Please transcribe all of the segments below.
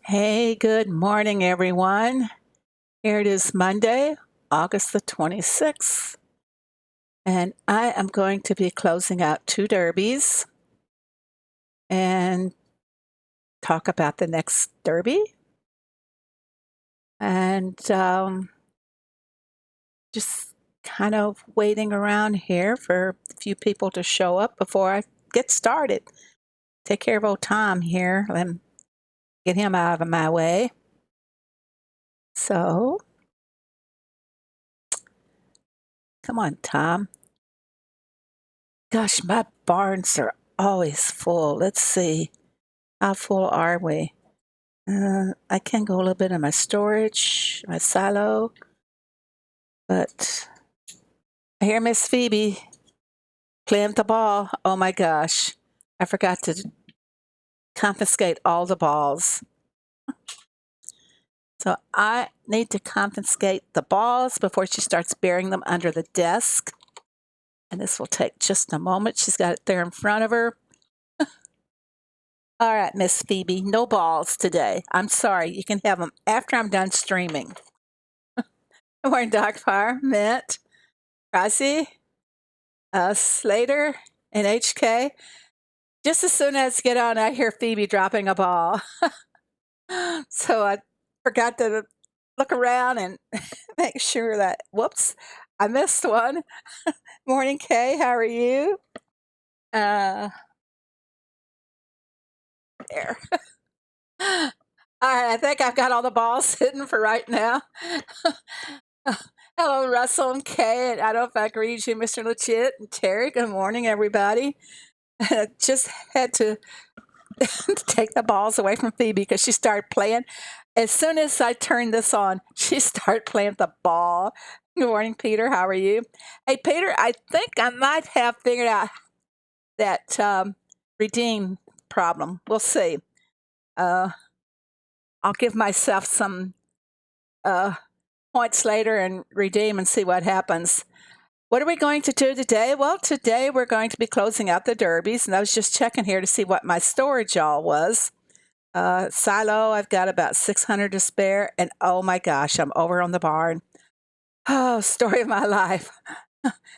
Hey, good morning, everyone. Here it is Monday, August the 26th, and I am going to be closing out two derbies and talk about the next derby and just kind of waiting around here for a few people to show up before I get started. Take care of old Tom here. Let him get him out of my way. So, come on, Tom. Gosh, my barns are always full. Let's see. How full are we? I can go a little bit in my storage, my silo, but I hear Miss Phoebe playing the ball. Oh my gosh. I forgot to confiscate all the balls. So I need to confiscate the balls before she starts burying them under the desk. And this will take just a moment. She's got it there in front of her. All right, Miss Phoebe, no balls today. I'm sorry. You can have them after I'm done streaming. Good morning, Dogfire, Mint, Rosie, Slater, and HK. Just as soon as I get on, I hear Phoebe dropping a ball. So I forgot to look around and make sure that, whoops, I missed one. Morning, Kay. How are you? Uh, there. All right, I think I've got all the balls hidden for right now. Hello, Russell and Kay. And I don't know if I greet you, Mr. Legit and Terry. Good morning, everybody. Just had to take the balls away from Phoebe because she started playing. As soon as I turned this on, she started playing the ball. Good morning, Peter. How are you? Hey, Peter, I think I might have figured out that redeem problem. We'll see. Uh, I'll give myself some uh, points later and redeem and see what happens. What are we going to do today? Well, today we're going to be closing out the derbies, and I was just checking here to see what my storage all was. Silo, I've got about 600 to spare, and oh my gosh, I'm over on the barn. Oh, story of my life.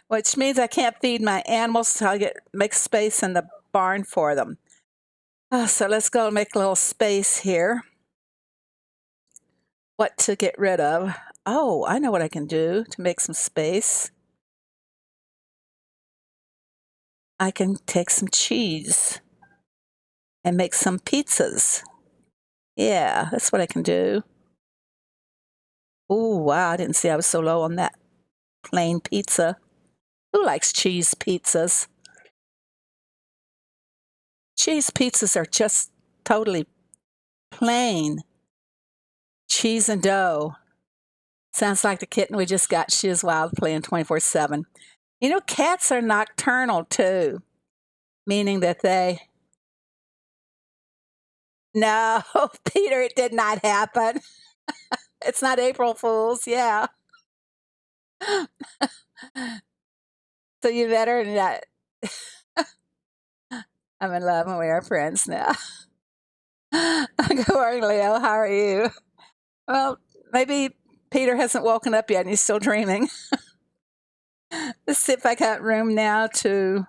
Which means I can't feed my animals, so I make space in the barn for them. So let's go and make a little space here. What to get rid of? Oh, I know what I can do to make some space. I can take some cheese and make some pizzas. Yeah, that's what I can do. Oh, wow, I didn't see I was so low on that plain pizza. Who likes cheese pizzas? Cheese pizzas are just totally plain cheese and dough. Sounds like the kitten we just got. She is wild, playing 24/7. You know, cats are nocturnal too, meaning that they. No, Peter, it did not happen. It's not April Fool's. Yeah. So you better not. I'm in love and we are friends now. Good morning, Leo. How are you? Well, maybe Peter hasn't woken up yet and he's still dreaming. Let's see if I got room now to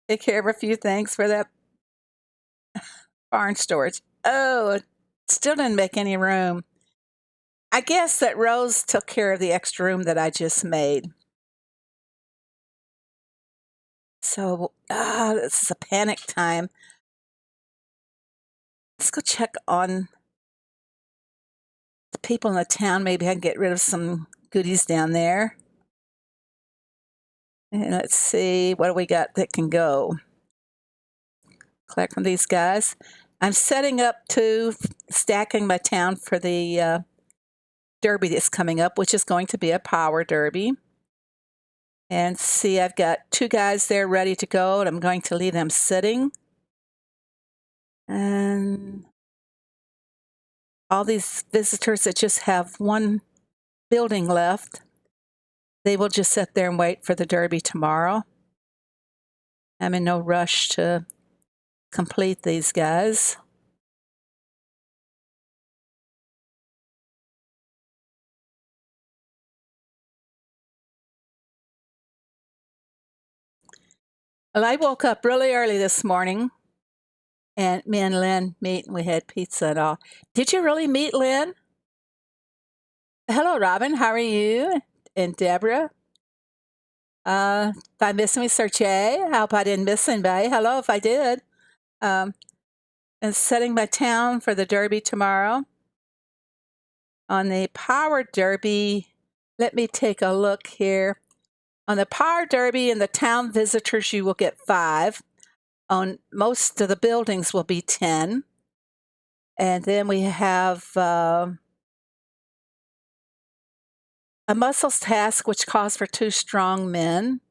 take care of a few things for that barn storage. Oh, it still didn't make any room. I guess that Rose took care of the extra room that I just made. So, this is a panic time. Let's go check on the people in the town. Maybe I can get rid of some goodies down there. And let's see, what do we got that can go? Collect from these guys. I'm setting up to stacking my town for the derby that's coming up, which is going to be a power derby. And see, I've got two guys there ready to go, and I'm going to leave them sitting. And all these visitors that just have one building left, they will just sit there and wait for the derby tomorrow. I'm in no rush to complete these guys. Well, I woke up really early this morning, and me and Lynn meet, and we had pizza and all. Did you really meet Lynn? Hello, Robin. How are you? And Deborah. If I missed me, Sir Jay. I hope I didn't miss anybody. Hello, if I did. Um, and setting my town for the Derby tomorrow. On the Power Derby, let me take a look here. On the Power Derby and the town visitors, you will get 5. On most of the buildings will be 10. And then we have a muscles task, which calls for 2 strong men.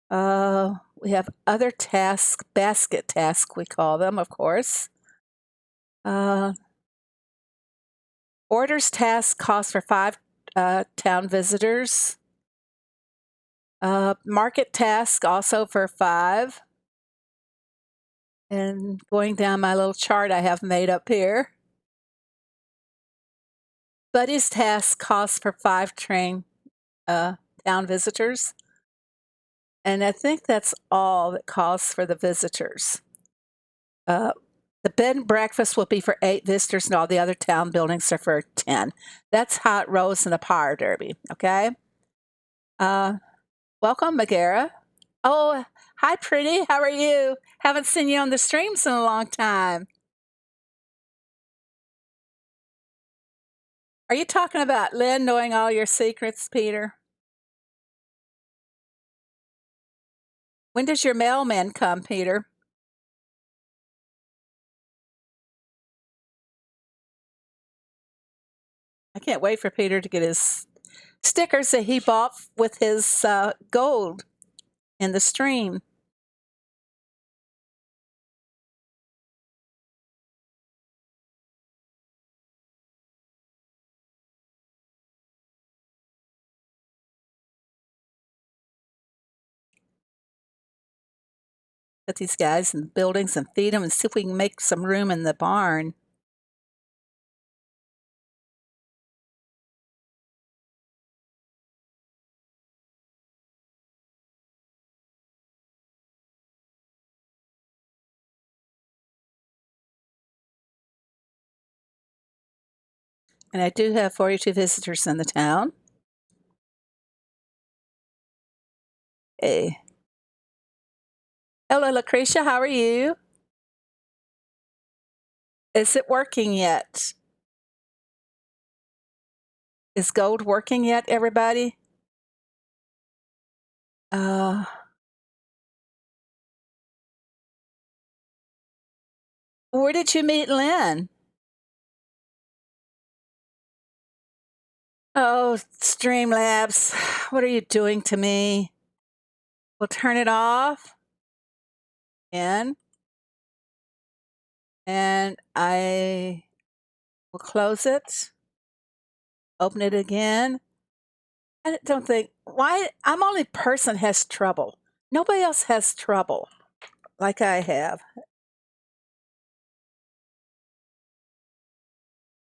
We have other tasks, basket tasks, we call them, of course. Orders task calls for 5 town visitors. Market task also for 5. And going down my little chart I have made up here. Buddy's task calls for 5 town visitors. And I think that's all that calls for the visitors. The bed and breakfast will be for 8 visitors, and all the other town buildings are for 10. That's how it rolls in the Power Derby, okay? Welcome, Megara. Oh, hi, pretty. How are you? Haven't seen you on the streams in a long time. Are you talking about Lynn knowing all your secrets, Peter? When does your mailman come, Peter? I can't wait for Peter to get his stickers that he bought with his gold in the stream. Put these guys in the buildings and feed them and see if we can make some room in the barn. And I do have 42 visitors in the town. Hey. Hello, Lucretia. How are you? Is it working yet? Is gold working yet, everybody? Where did you meet Lynn? Oh, Streamlabs, what are you doing to me? We'll turn it off. And I will close it. Open it again. I don't think, why? I'm the only person has trouble. Nobody else has trouble like I have.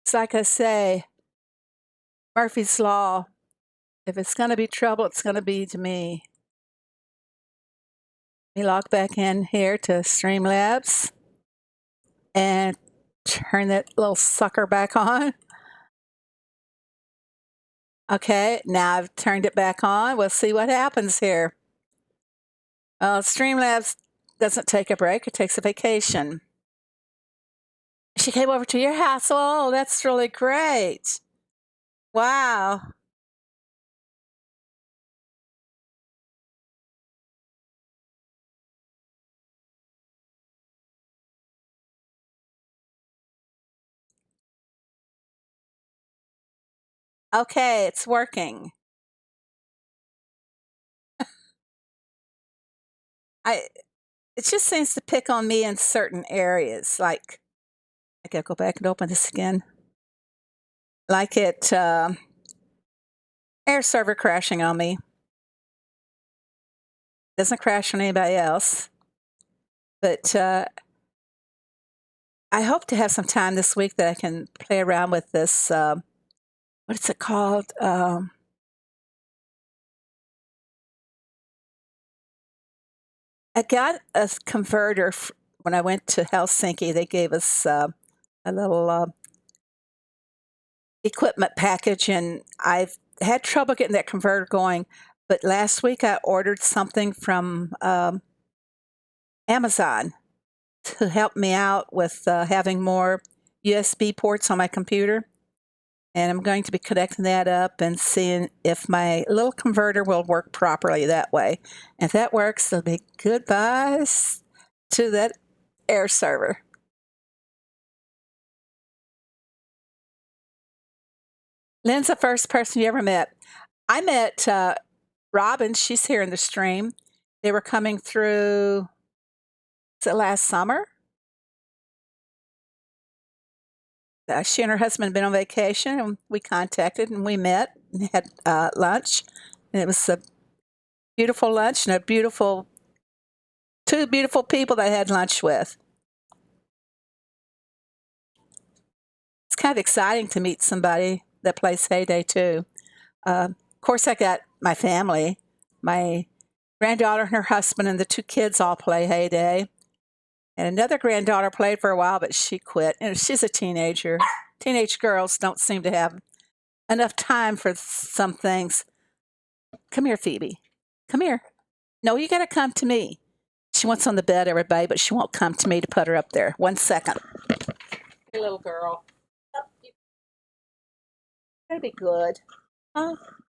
It's like I say, Murphy's Law. If it's going to be trouble, it's going to be to me. Let me log back in here to Streamlabs and turn that little sucker back on. Okay, now I've turned it back on. We'll see what happens here. Streamlabs doesn't take a break, it takes a vacation. She came over to your house. Oh, that's really great. Wow. Okay, it's working. It just seems to pick on me in certain areas. Like, I gotta go back and open this again. Like air server crashing on me. Doesn't crash on anybody else. But I hope to have some time this week that I can play around with this. What is it called? I got a converter when I went to Helsinki. They gave us a little equipment package, and I've had trouble getting that converter going. But last week I ordered something from Amazon to help me out with having more USB ports on my computer. And I'm going to be connecting that up and seeing if my little converter will work properly that way. If that works, it'll be goodbyes to that air server. Lynn's the first person you ever met. I met Robin. She's here in the stream. They were coming through, was it last summer? She and her husband had been on vacation, and we contacted and we met and had lunch. And it was a beautiful lunch and two beautiful people that I had lunch with. It's kind of exciting to meet somebody that plays Heyday too. Of course, I got my family. My granddaughter and her husband and the two kids all play Heyday. And another granddaughter played for a while, but she quit. And she's a teenager. Teenage girls don't seem to have enough time for some things. Come here, Phoebe. Come here. No, you got to come to me. She wants on the bed, everybody, but she won't come to me to put her up there. 1 second. Hey, little girl. You gotta be good. Huh?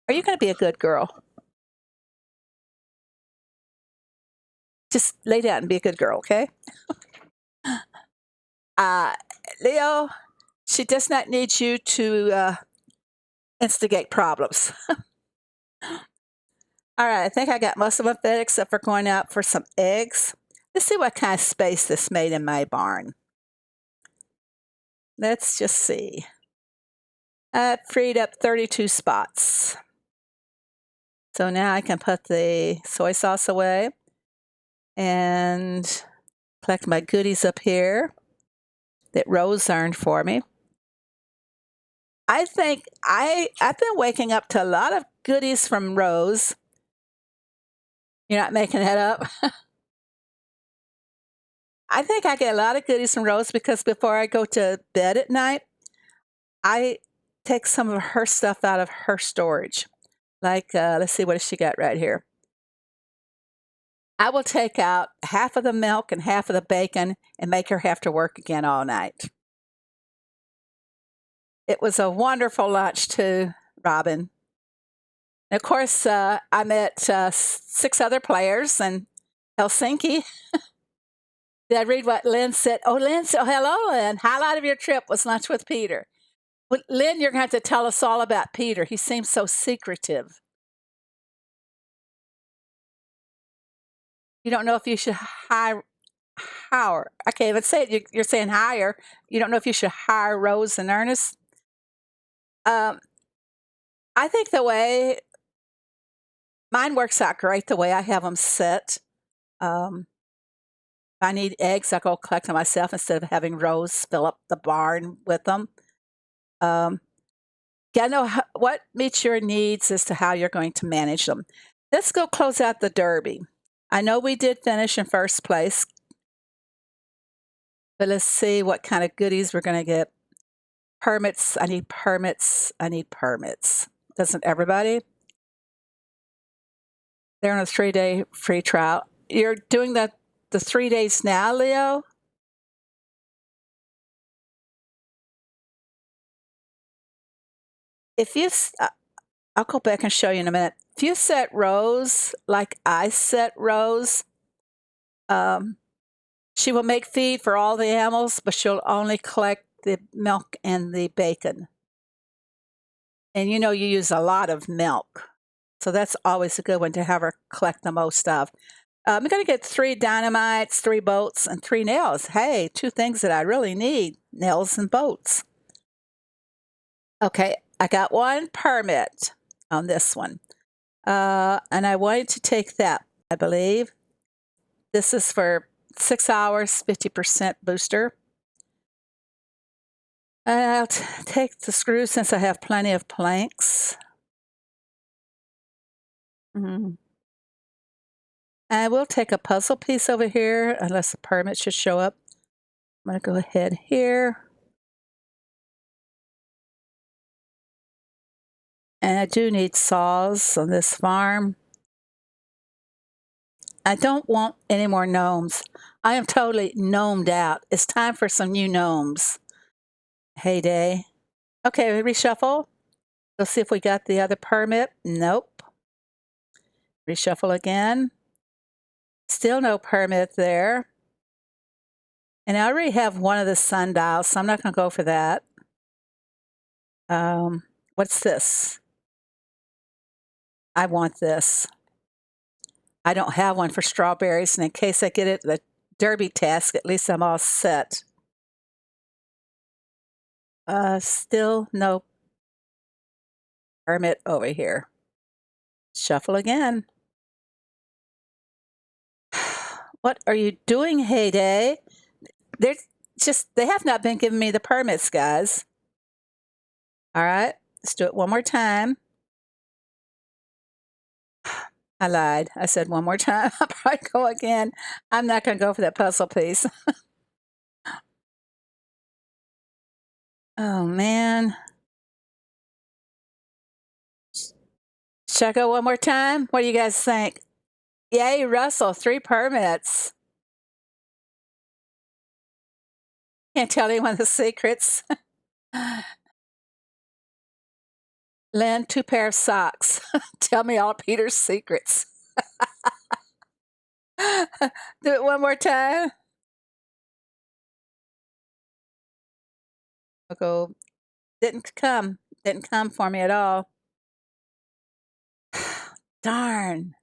Are you going to be a good girl? Just lay down and be a good girl, okay? Leo, she does not need you to instigate problems. All right, I think I got most of them fed except for going out for some eggs. Let's see what kind of space this made in my barn. Let's just see. I freed up 32 spots. So now I can put the soy sauce away and collect my goodies up here that Rose earned for me. I think I've been waking up to a lot of goodies from Rose. You're not making that up? I think I get a lot of goodies from Rose because before I go to bed at night, I take some of her stuff out of her storage. Like, let's see, what does she got right here? I will take out half of the milk and half of the bacon and make her have to work again all night. It was a wonderful lunch too, Robin. And of course, I met 6 other players in Helsinki. Did I read what Lynn said? Oh, Lynn said, oh, hello, Lynn. Highlight of your trip was lunch with Peter. Well, Lynn, you're going to have to tell us all about Peter. He seems so secretive. You don't know if you should hire. I can't even say it. You're saying hire. You don't know if you should hire Rose and Ernest. I think the way mine works out great, the way I have them set. If I need eggs, I go collect them myself instead of having Rose fill up the barn with them. Yeah, know what meets your needs as to how you're going to manage them. Let's go close out the Derby. I know we did finish in first place, but let's see what kind of goodies we're going to get. Permits. I need permits. I need permits. Doesn't everybody? They're on a 3-day free trial. You're doing the 3 days now, Leo? If you, I'll go back and show you in a minute. If you set Rose like I set Rose, she will make feed for all the animals, but she'll only collect the milk and the bacon. And you know you use a lot of milk. So that's always a good one to have her collect the most of. I'm going to get 3 dynamites, 3 boats, and 3 nails. Hey, 2 things that I really need, nails and boats. Okay, I got 1 permit on this one. And I wanted to take that, I believe. This is for 6 hours, 50% booster. I'll take the screw since I have plenty of planks. I will take a puzzle piece over here, unless the permit should show up. I'm going to go ahead here. And I do need saws on this farm. I don't want any more gnomes. I am totally gnomed out. It's time for some new gnomes. Heyday. Okay, reshuffle. Let's see if we got the other permit. Nope. Reshuffle again. Still no permit there. And I already have one of the sundials, so I'm not going to go for that. What's this? I want this. I don't have one for strawberries, and in case I get it the derby task, at least I'm all set. Still no permit over here. Shuffle again. What are you doing, Heyday? They have not been giving me the permits, guys. All right, let's do it one more time. I lied. I said one more time. I'll probably go again. I'm not going to go for that puzzle piece. Oh, man. Should I go one more time? What do you guys think? Yay, Russell, 3 permits. Can't tell anyone the secrets. Lynn, 2 pair of socks. Tell me all Peter's secrets. Do it one more time. I'll go. Didn't come for me at all. Darn.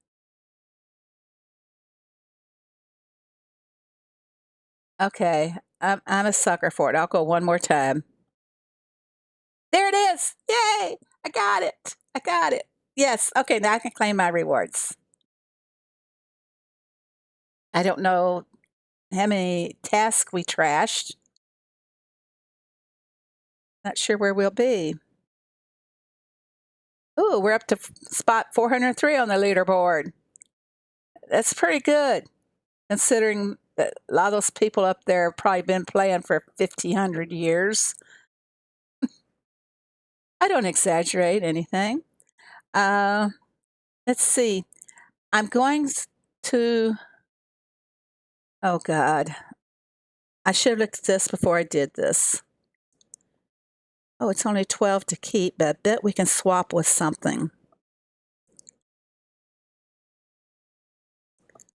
Okay, I'm a sucker for it. I'll go one more time. There it is. Yay! I got it. I got it. Yes. Okay, now I can claim my rewards. I don't know how many tasks we trashed. Not sure where we'll be. Ooh, we're up to spot 403 on the leaderboard. That's pretty good, considering that a lot of those people up there have probably been playing for 1,500 years. I don't exaggerate anything. Let's see. I'm going to. Oh, God. I should have looked at this before I did this. Oh, it's only 12 to keep, but I bet we can swap with something.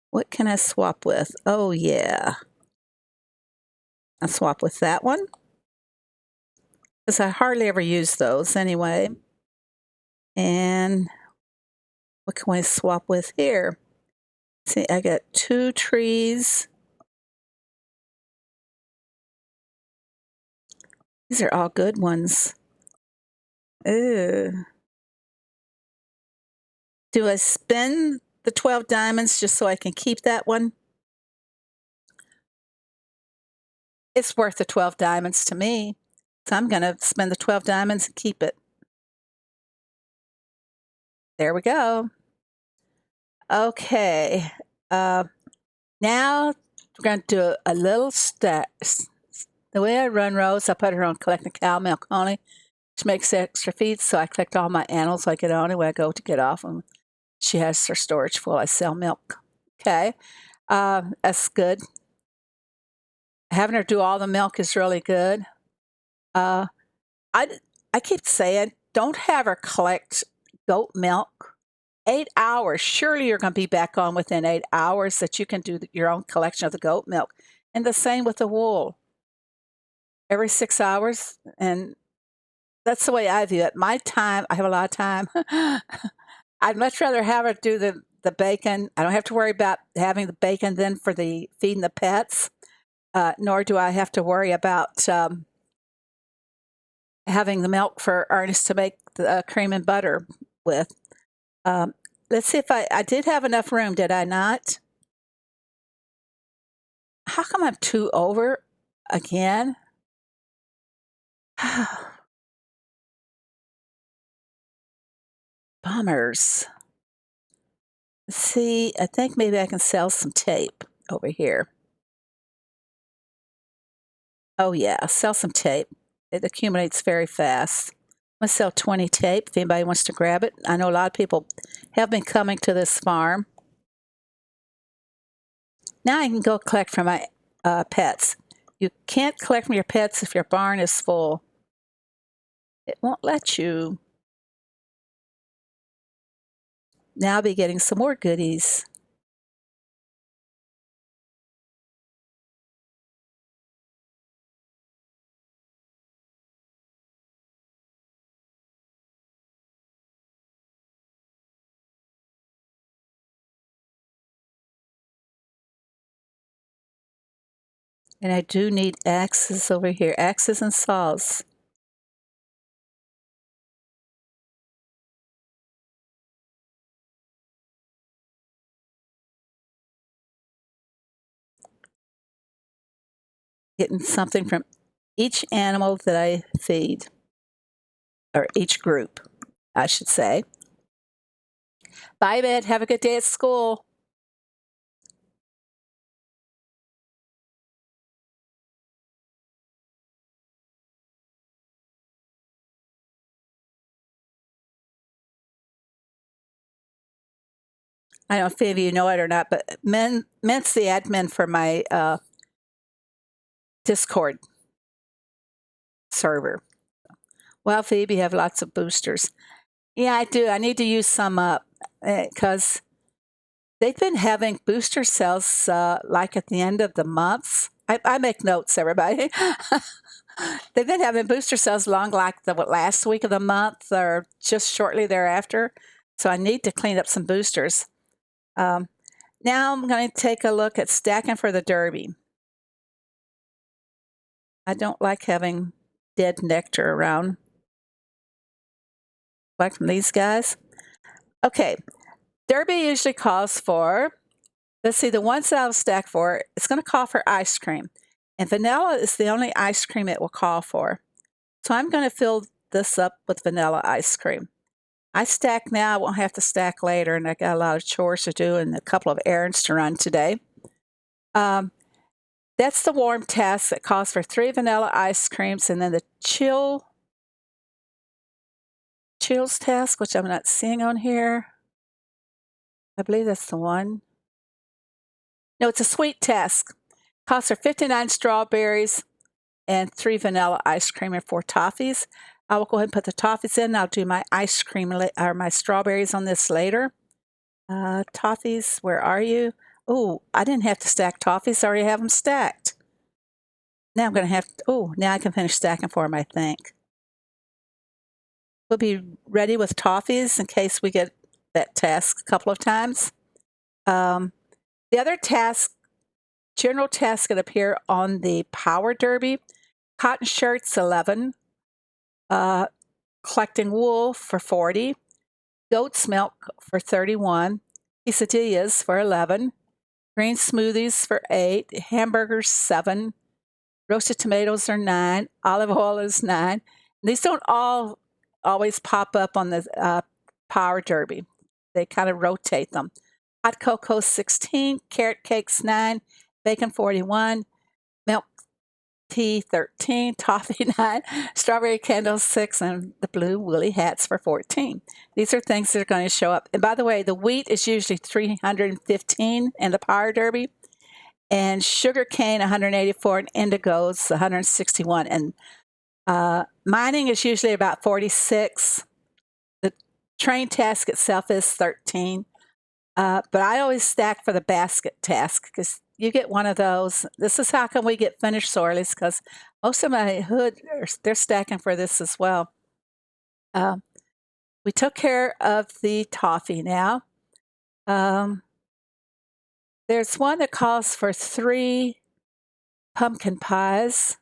What can I swap with? Oh, yeah. I'll swap with that one, because I hardly ever use those anyway. And what can we swap with here? See, I got 2 trees. These are all good ones. Ooh. Do I spend the 12 diamonds just so I can keep that one? It's worth the 12 diamonds to me. So I'm going to spend the 12 diamonds and keep it. There we go. Okay. Now we're going to do a little step. The way I run Rose, I put her on collecting cow milk only, which makes extra feeds. So I collect all my animals I get on when I go to get off them. She has her storage full. I sell milk. Okay. That's good. Having her do all the milk is really good. I keep saying, don't have her collect goat milk. 8 hours. Surely you're going to be back on within 8 hours that you can do your own collection of the goat milk. And the same with the wool. Every 6 hours. And that's the way I view it. My time, I have a lot of time. I'd much rather have her do the bacon. I don't have to worry about having the bacon then for the feeding the pets. Nor do I have to worry about having the milk for Ernest to make the cream and butter with. Let's see if I did have enough room, did I not? How come I'm 2 over again? Bummers. See, I think maybe I can sell some tape over here. Oh, yeah, I'll sell some tape. It accumulates very fast. I'm going to sell 20 tape if anybody wants to grab it. I know a lot of people have been coming to this farm. Now I can go collect from my pets. You can't collect from your pets if your barn is full. It won't let you. Now I'll be getting some more goodies. And I do need axes over here, axes and saws. Getting something from each animal that I feed, or each group, I should say. Bye, Bed. Have a good day at school. I don't know if any of you know it or not, but Ment's the admin for my Discord server. Well, Phoebe, have lots of boosters. Yeah, I do. I need to use some up because they've been having booster sales like at the end of the months. I make notes, everybody. They've been having booster sales long like the last week of the month or just shortly thereafter. So I need to clean up some boosters. Now I'm going to take a look at stacking for the Derby. I don't like having dead nectar around, like from these guys. Okay, Derby usually calls for, let's see, the ones that I'll stack for, it's going to call for ice cream. And vanilla is the only ice cream it will call for. So I'm going to fill this up with vanilla ice cream. I stack now, I won't have to stack later, and I got a lot of chores to do and a couple of errands to run today. That's the warm task that calls for 3 vanilla ice creams, and then the chills task, which I'm not seeing on here. I believe that's the one. No, it's a sweet task. Calls for 59 strawberries and 3 vanilla ice cream and 4 toffees. I will go ahead and put the toffees in. I'll do my ice cream or my strawberries on this later. Toffees, where are you? Oh, I didn't have to stack toffees. I already have them stacked. Now I'm going to have, now I can finish stacking for them, I think. We'll be ready with toffees in case we get that task a couple of times. The other task, general task that appear on the Power Derby, cotton shirts, 11. Collecting wool for 40. Goat's milk for 31. Quesadillas for 11. Green smoothies for 8. Hamburgers, 7. Roasted tomatoes are 9. Olive oil is 9. These don't all always pop up on the Power Derby. They kind of rotate them. Hot cocoa, 16. Carrot cakes, 9. Bacon, 41. Milk tea, 13. Toffee, 9. Strawberry candles, 6. And the blue woolly hats for 14. These are things that are going to show up. And by the way, the wheat is usually 315 in the Power Derby. And sugar cane, 184, and indigo's 161. And mining is usually about 46. The train task itself is 13. But I always stack for the basket task because you get one of those. This is how come we get finished sorties because most of my hood, they're stacking for this as well. We took care of the toffee now. There's one that calls for 3 pumpkin pies,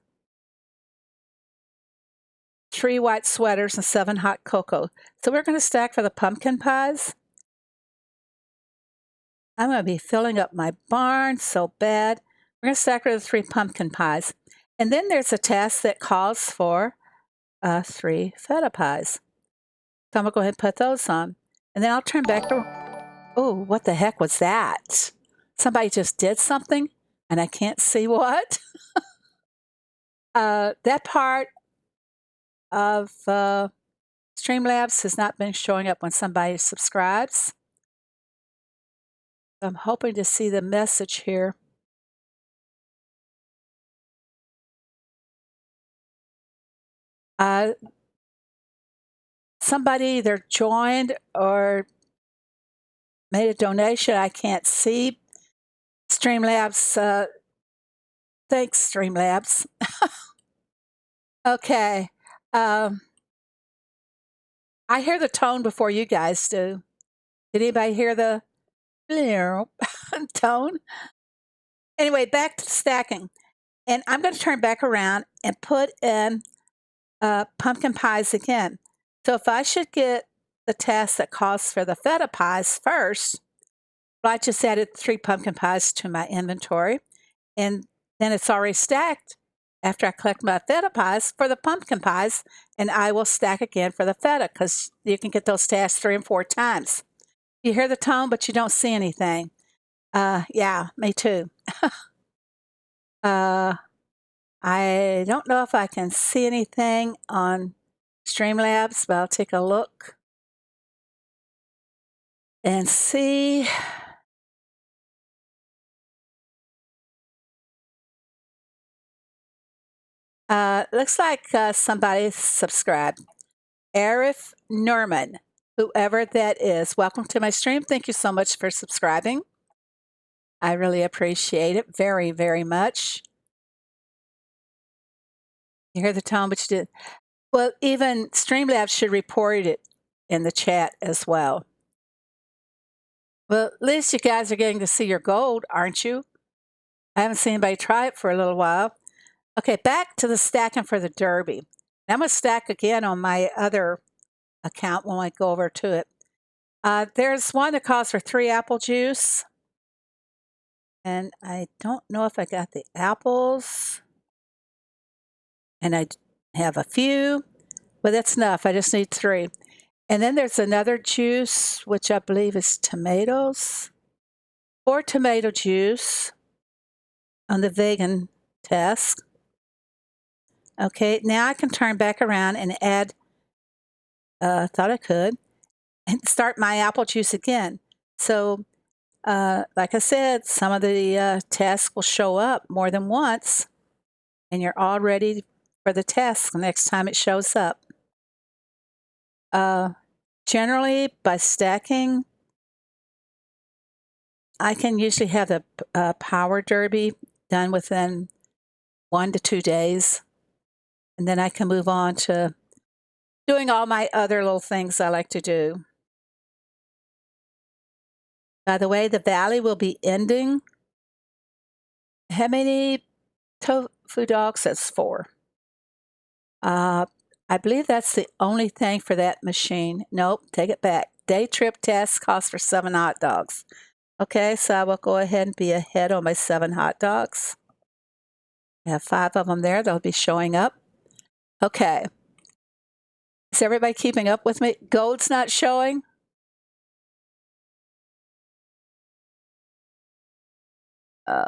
3 white sweaters, and 7 hot cocoa. So we're going to stack for the pumpkin pies. I'm going to be filling up my barn so bad. We're going to stack for the 3 pumpkin pies. And then there's a task that calls for 3 feta pies. So I'm going to go ahead and put those on. And then I'll turn back around. Oh, what the heck was that? Somebody just did something and I can't see what. That part of Streamlabs has not been showing up when somebody subscribes. I'm hoping to see the message here. Uh, Somebody either joined or made a donation. I can't see. Streamlabs, thanks, Streamlabs. Okay. Um, I hear the tone before you guys do. Did anybody hear the tone? Anyway, back to stacking. And I'm going to turn back around and put in pumpkin pies again. So if I should get the task that calls for the feta pies first, well, I just added 3 pumpkin pies to my inventory, and then it's already stacked after I collect my feta pies for the pumpkin pies, and I will stack again for the feta because you can get those tasks 3 and 4 times. You hear the tone, but you don't see anything. Yeah, me too. Uh, I don't know if I can see anything on Streamlabs, but I'll take a look and see. Looks like somebody subscribed. Arif Norman, whoever that is. Welcome to my stream. Thank you so much for subscribing. I really appreciate it very, very much. You hear the tone, but you did. Well, even Streamlabs should report it in the chat as well. Well, at least you guys are getting to see your gold, aren't you? I haven't seen anybody try it for a little while. Okay, back to the stacking for the Derby. I'm going to stack again on my other account when I go over to it. There's one that calls for 3 apple juice. And I don't know if I got the apples. And I have a few, but that's enough. I just need 3. And then there's another juice, which I believe is tomatoes. 4 tomato juice on the vegan test. Okay, now I can turn back around and add, thought I could, and start my apple juice again. So, like I said, some of the tasks will show up more than once, and you're all ready for the task the next time it shows up. Generally, by stacking, I can usually have the power derby done within 1 to 2 days, and then I can move on to doing all my other little things I like to do. By the way, the valley will be ending. How many tofu dogs? That's 4. I believe that's the only thing for that machine. Nope, take it back. Day trip test costs for 7 hot dogs. Okay, so I will go ahead and be ahead on my 7 hot dogs. I have 5 of them there. They'll be showing up. Okay. Is everybody keeping up with me? Gold's not showing? Oh.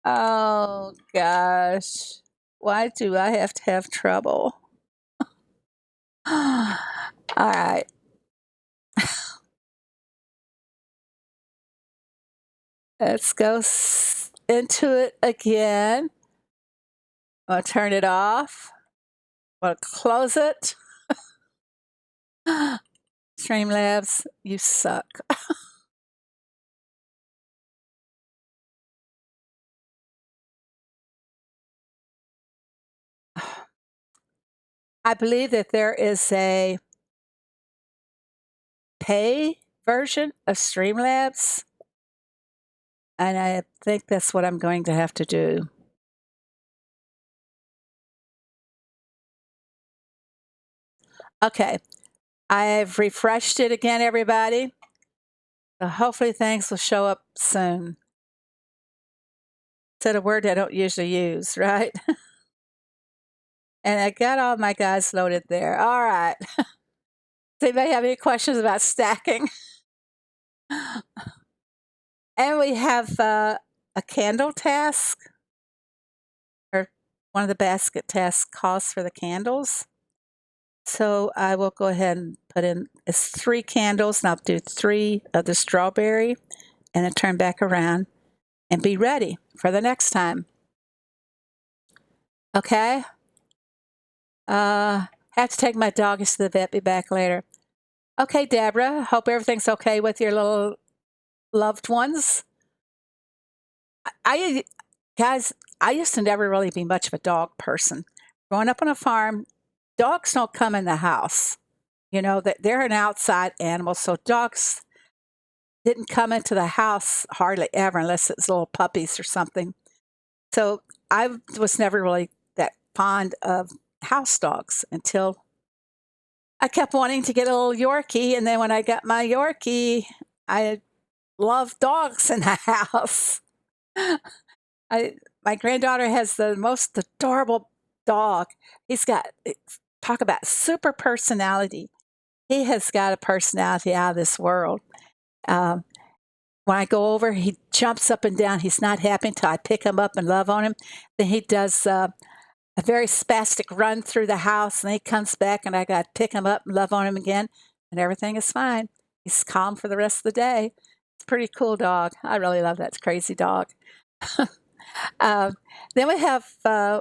Oh, gosh. Why do I have to have trouble? All right. Let's go into it again. I'll turn it off. I'll close it. Streamlabs, you suck. I believe that there is a pay version of Streamlabs, and I think that's what I'm going to have to do. Okay, I've refreshed it again, everybody. So hopefully things will show up soon. Said a word I don't usually use, right? And I got all my guys loaded there. All right. anybody have any questions about stacking? And we have a candle task, or one of the basket tasks calls for the candles. So I will go ahead and put in, it's 3 candles, and I'll do 3 of the strawberry and then turn back around and be ready for the next time. Okay? Have to take my doggies to the vet, be back later. Okay, Deborah, hope everything's okay with your little loved ones. I guys, I used to never really be much of a dog person. Growing up on a farm, dogs don't come in the house. You know, that they're an outside animal, so dogs didn't come into the house hardly ever unless it's little puppies or something. So I was never really that fond of house dogs until I kept wanting to get a little Yorkie. And then when I got my Yorkie, I love dogs in the house. My granddaughter has the most adorable dog. He's got, talk about super personality. He has got a personality out of this world. Um, when I go over, he jumps up and down. He's not happy until I pick him up and love on him. Then he does a very spastic run through the house, and then he comes back, and I got to pick him up and love on him again, and everything is fine. He's calm for the rest of the day. It's a pretty cool dog. I really love that crazy dog. Um, then we have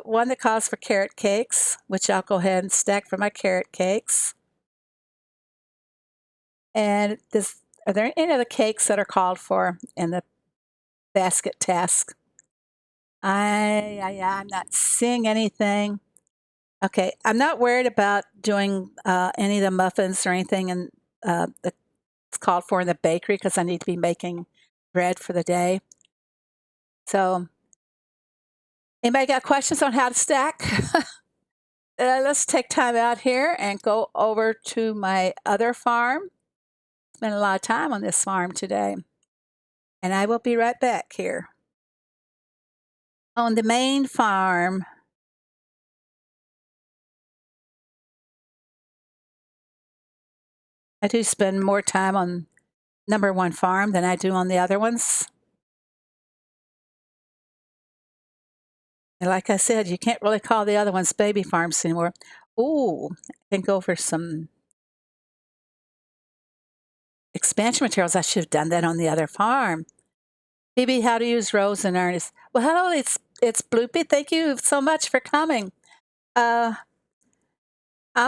one that calls for carrot cakes, which I'll go ahead and stack for my carrot cakes. And are there any other cakes that are called for in the basket task? I'm not seeing anything. Okay, I'm not worried about doing any of the muffins or anything that's called for in the bakery because I need to be making bread for the day. So, anybody got questions on how to stack? Let's take time out here and go over to my other farm. Spent a lot of time on this farm today, and I will be right back here. On the main farm, I do spend more time on number 1 farm than I do on the other ones. And like I said, you can't really call the other ones baby farms anymore. Ooh, I can go for some expansion materials. I should have done that on the other farm. Phoebe, how to use Rose and Ernest. Well, hello, it's Bloopy. Thank you so much for coming. I'll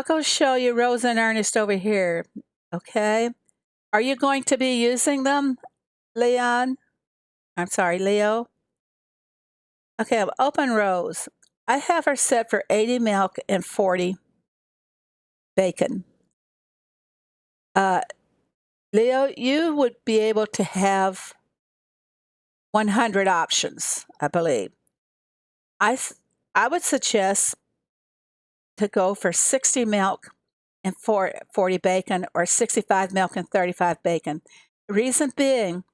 go show you Rose and Ernest over here. Okay. Are you going to be using them, Leon? I'm sorry, Leo. Okay, I'll open Rose. I have her set for 80 milk and 40 bacon. Leo, you would be able to have 100 options, I believe. I would suggest to go for 60 milk and 40 bacon, or 65 milk and 35 bacon. The reason being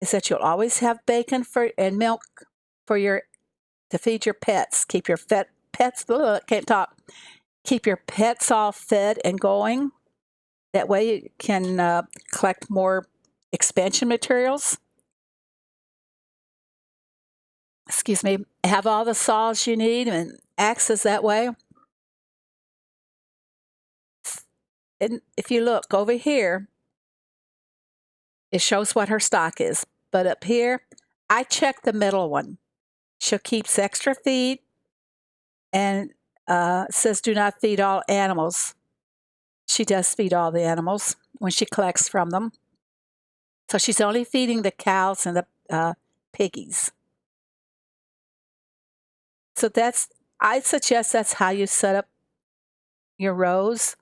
is that you'll always have bacon and milk to feed your pets. Keep your pets, can't talk. Keep your pets all fed and going. That way you can collect more expansion materials. Excuse me. Have all the saws you need and access that way. And if you look over here, it shows what her stock is. But up here, I check the middle one. She keeps extra feed and says do not feed all animals. She does feed all the animals when she collects from them. So she's only feeding the cows and the piggies. So I suggest that's how you set up your rows.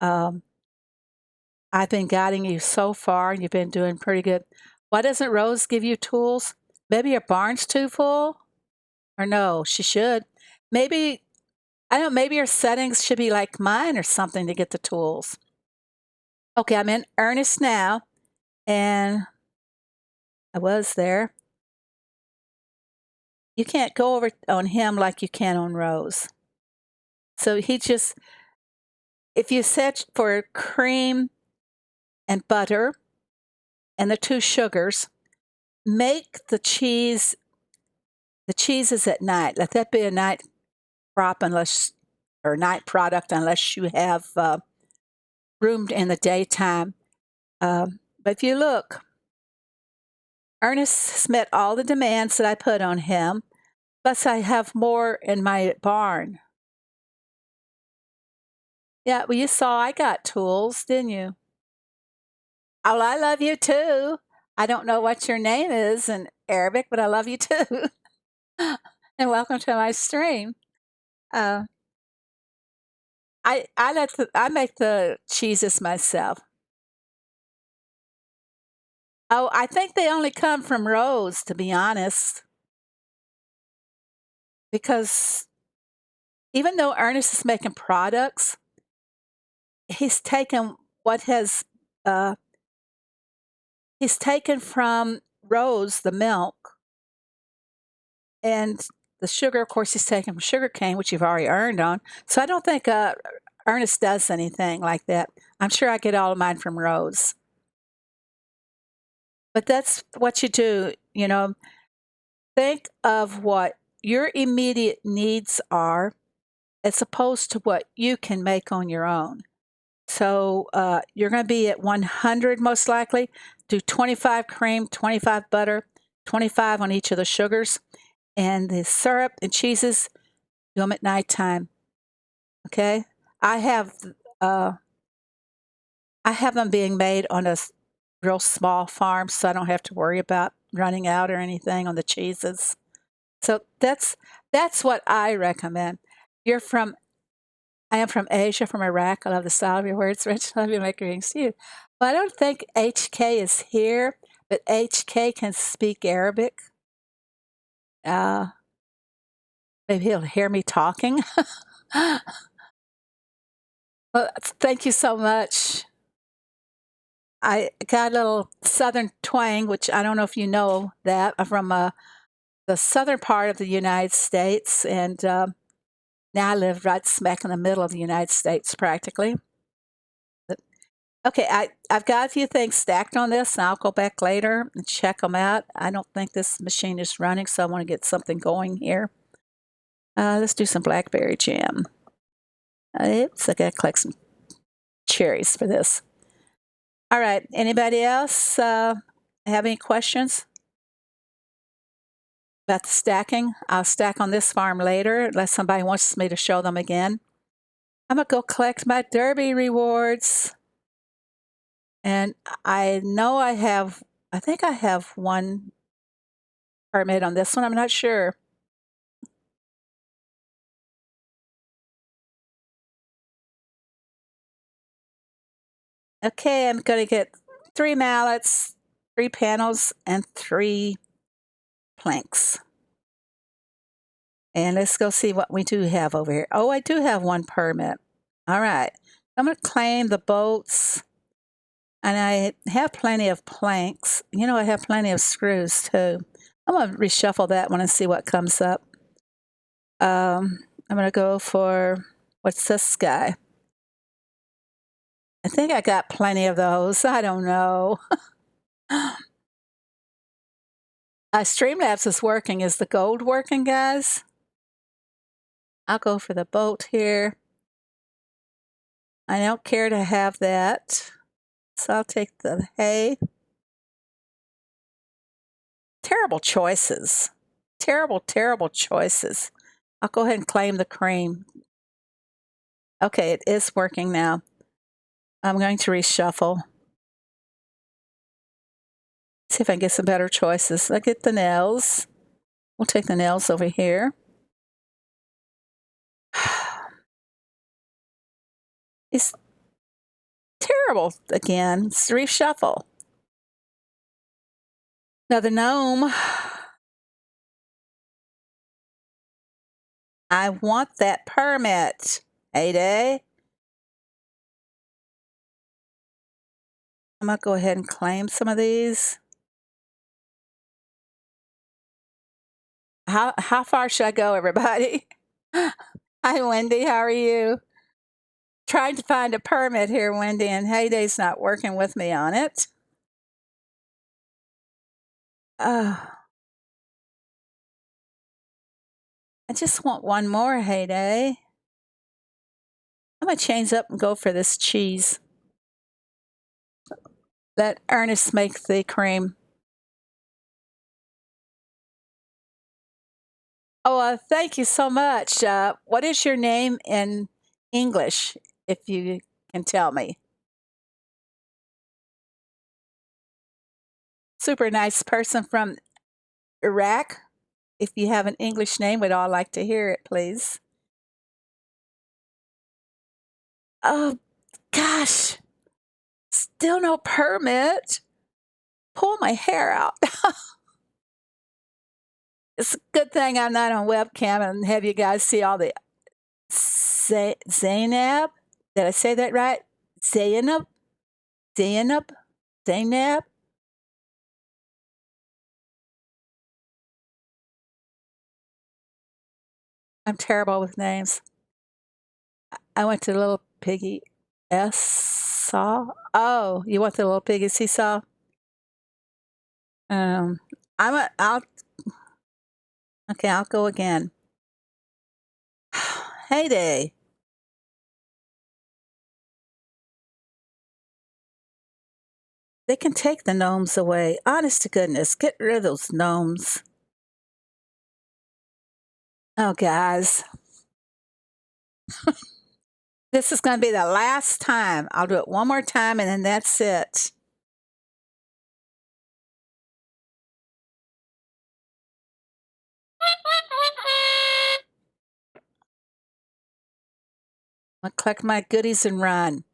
I've been guiding you so far, and you've been doing pretty good. Why doesn't Rose give you tools? Maybe your barn's too full? Or no, she should. Maybe, I don't know, maybe your settings should be like mine or something to get the tools. Okay, I'm in Ernest now, and I was there. You can't go over on him like you can on Rose. So he just, If you set for cream and butter and the 2 sugars, make the cheeses at night. Let that be a night crop unless or night product unless you have, room in the daytime. But if you look, Ernest has met all the demands that I put on him, plus I have more in my barn. Yeah, well, you saw I got tools, didn't you? Oh, I love you too. I don't know what your name is in Arabic, but I love you too. And welcome to my stream. Uh, I make the cheeses myself. Oh, I think they only come from Rose, to be honest, because even though Ernest is making products, he's taken what has uh, he's taken from Rose the milk and the sugar. Of course, he's taken from sugar cane, which you've already earned on. So I don't think Ernest does anything like that. I'm sure I get all of mine from Rose. But that's what you do. You know, think of what your immediate needs are as opposed to what you can make on your own. So you're going to be at 100 most likely. Do 25 cream, 25 butter, 25 on each of the sugars, and the syrup and cheeses. Do them at nighttime. Okay. I have uh, I have them being made on real small farm, so I don't have to worry about running out or anything on the cheeses. So that's what I recommend. You're from I am from Asia, from Iraq. I love the style of your words, Rich. I love you, my greetings to you. But I don't think HK is here, but HK can speak Arabic. Uh, Maybe he'll hear me talking. Well, thank you so much. I got a little southern twang, which I don't know if you know that. I'm from the southern part of the United States, and now I live right smack in the middle of the United States, practically. But, okay, I've got a few things stacked on this, and I'll go back later and check them out. I don't think this machine is running, so I want to get something going here. Let's do some blackberry jam. Oops, I got to collect some cherries for this. All right, anybody else have any questions about the stacking? I'll stack on this farm later unless somebody wants me to show them again. I'm going to go collect my Derby rewards. And I know I think I have one permit on this one. I'm not sure. Okay, I'm going to get 3 mallets, 3 panels, and 3 planks. And let's go see what we do have over here. Oh, I do have one permit. All right. I'm going to claim the bolts. And I have plenty of planks. You know, I have plenty of screws too. I'm going to reshuffle that one and see what comes up. I'm going to go for, what's this guy? I think I got plenty of those. I don't know. Streamlabs is working. Is the gold working, guys? I'll go for the bolt here. I don't care to have that. So I'll take the hay. Terrible choices. Terrible, terrible choices. I'll go ahead and claim the cream. Okay, it is working now. I'm going to reshuffle. See if I can get some better choices. I get the nails. We'll take the nails over here. It's terrible again. It's reshuffle. Another gnome. I want that permit. HAYDAY. I'm going to go ahead and claim some of these. How far should I go, everybody? Hi, Wendy. How are you? trying to find a permit here, Wendy, and Hayday's not working with me on it. I just want one more, Hayday. I'm going to change up and go for this cheese. Let Ernest make the cream. Oh, thank you so much. What is your name in English, if you can tell me? Super nice person from Iraq. If you have an English name, we'd all like to hear it, please. Oh, gosh. Still no permit. Pull my hair out. It's a good thing I'm not on webcam and have you guys see all the Zainab. Did I say that right? Zainab? Zainab? Zainab? I'm terrible with names. I went to Little Piggy Saw. Oh, you want the Little Piggy Seesaw? Um, I'll okay. I'll go again. Heyday. They can take the gnomes away. Honest to goodness, get rid of those gnomes. Oh, guys, this is going to be the last time. I'll do it one more time, and then that's it. I'll collect my goodies and run.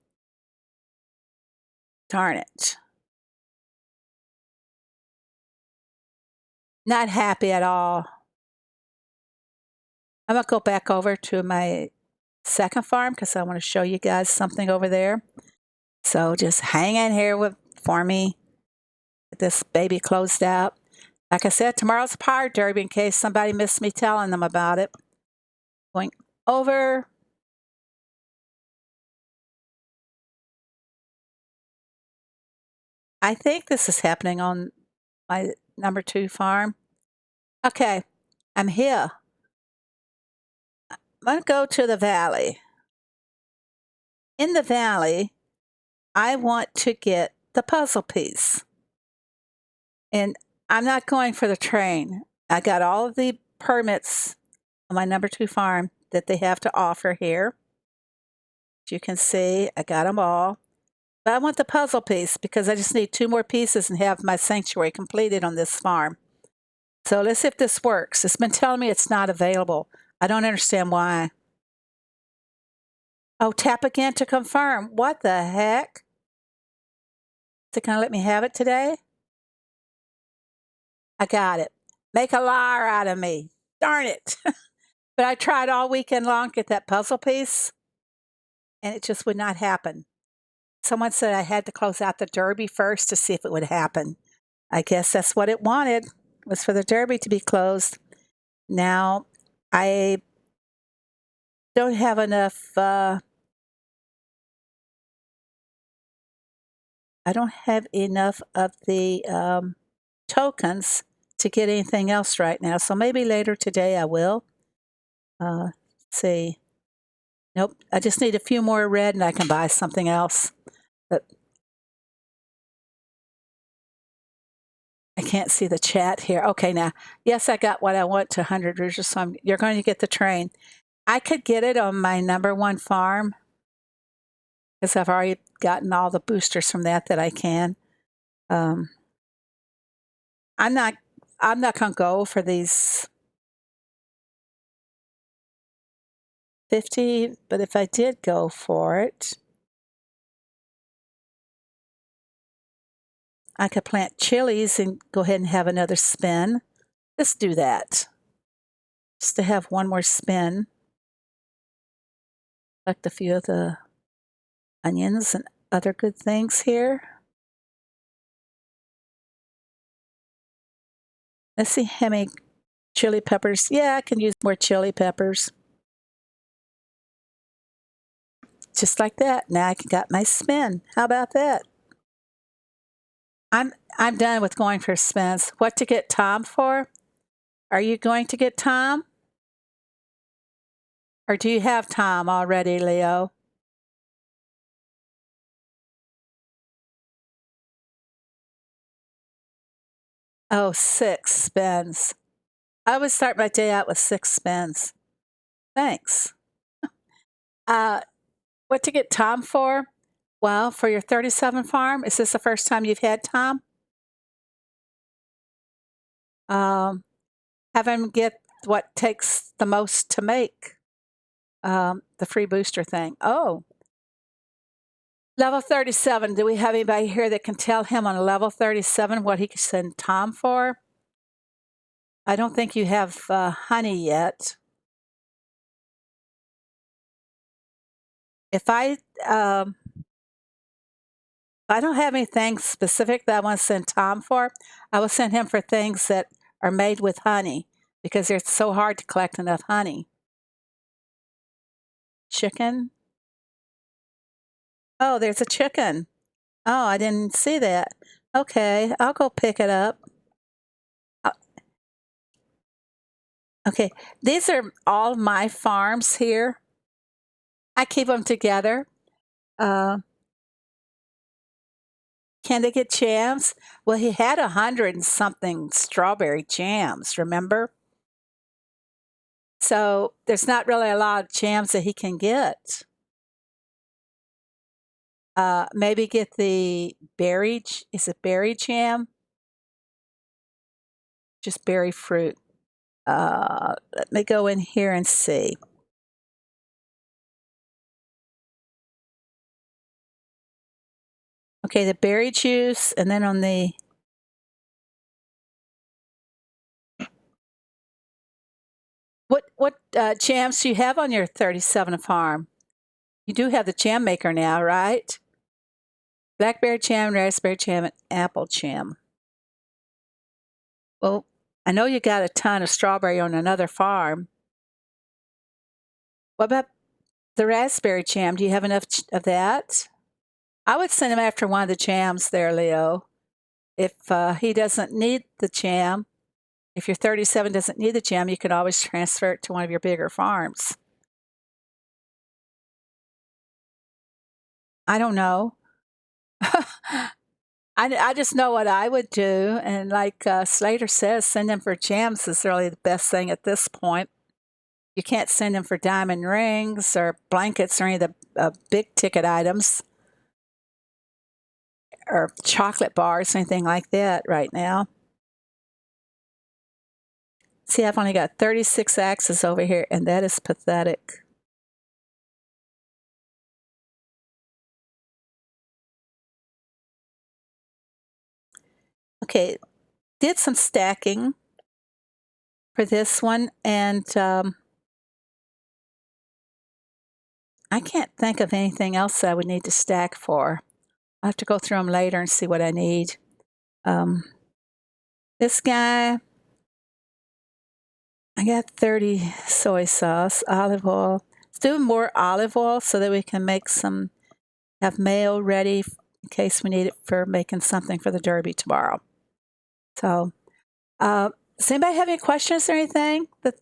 Darn it. Not happy at all. I'm going to go back over to my second farm because I want to show you guys something over there. So just hang in here for me. Get this baby closed out. Like I said, tomorrow's Power Derby in case somebody missed me telling them about it. Going over. I think this is happening on my number 2 farm. Okay, I'm here. I'm going to go to the valley. In the valley, I want to get the puzzle piece. And I'm not going for the train. I got all of the permits on my number 2 farm that they have to offer here. As you can see, I got them all. But I want the puzzle piece because I just need 2 more pieces and have my sanctuary completed on this farm. So let's see if this works. It's been telling me it's not available. I don't understand why. Oh, tap again to confirm. What the heck? Is it going to let me have it today? I got it. Make a liar out of me. Darn it. But I tried all weekend long to get that puzzle piece, and it just would not happen. Someone said I had to close out the derby first to see if it would happen. I guess that's what it wanted, was for the derby to be closed. Now, I don't have enough, I don't have enough of the tokens to get anything else right now. So maybe later today I will. Let's see. Nope, I just need a few more red and I can buy something else. But I can't see the chat here. Okay, now, yes, I got what I want to 100 rouges, so you're going to get the train. I could get it on my number 1 farm because I've already gotten all the boosters from that I can. I'm not going to go for these 50, but if I did go for it, I could plant chilies and go ahead and have another spin. Let's do that. Just to have one more spin. Collect a few of the onions and other good things here. Let's see how many chili peppers. Yeah, I can use more chili peppers. just like that. Now I got my spin. How about that? I'm done with going for spins. What to get Tom for? Are you going to get Tom? Or do you have Tom already, Leo? Oh, 6 spins. I would start my day out with 6 spins. Thanks. Uh, what to get Tom for? Well, for your 37 farm, is this the first time you've had Tom? Um, have him get what takes the most to make the free booster thing. Oh, level 37. Do we have anybody here that can tell him on level 37 what he can send Tom for? I don't think you have honey yet. If I don't have anything specific that I want to send Tom for, I will send him for things that are made with honey because it's so hard to collect enough honey. Chicken? Oh, there's a chicken. Oh, I didn't see that. Okay, I'll go pick it up. Uh, Okay, these are all my farms here. I keep them together. Uh, can they get jams? Well, he had 100 and something strawberry jams, remember? So there's not really a lot of jams that he can get. Maybe get the berry, is it berry jam? Just berry fruit. Let me go in here and see. Okay, the berry juice, and then on the what jams do you have on your 37 farm? You do have the jam maker now, right? Blackberry jam, raspberry jam, and apple jam. Well, I know you got a ton of strawberry on another farm. What about the raspberry jam? Do you have enough of that? I would send him after one of the jams there, Leo. If he doesn't need the jam, if your 37 doesn't need the jam, you can always transfer it to one of your bigger farms. I don't know. I just know what I would do. And like Slater says, send them for jams is really the best thing at this point. You can't send them for diamond rings or blankets or any of the big ticket items or chocolate bars, anything like that right now. See, I've only got 36 axes over here, and that is pathetic. Okay, did some stacking for this one, and I can't think of anything else that I would need to stack for. I'll have to go through them later and see what I need. This guy, I got 30 soy sauce, olive oil. Let's do more olive oil so that we can make some, have mayo ready in case we need it for making something for the Derby tomorrow. So, does anybody have any questions or anything that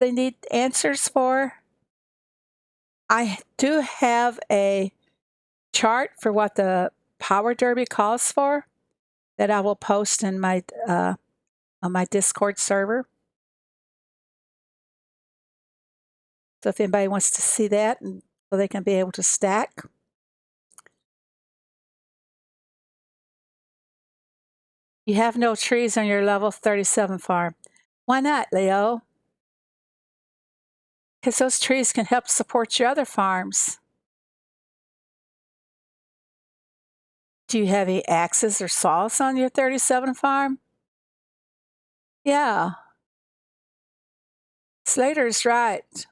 they need answers for? I do have a chart for what the Power Derby calls for that I will post in my on my Discord server. So if anybody wants to see that, and so they can be able to stack. You have no trees on your level 37 farm. Why not, Leo? Because those trees can help support your other farms. Do you have any axes or saws on your 37 farm? Yeah. Slater's right.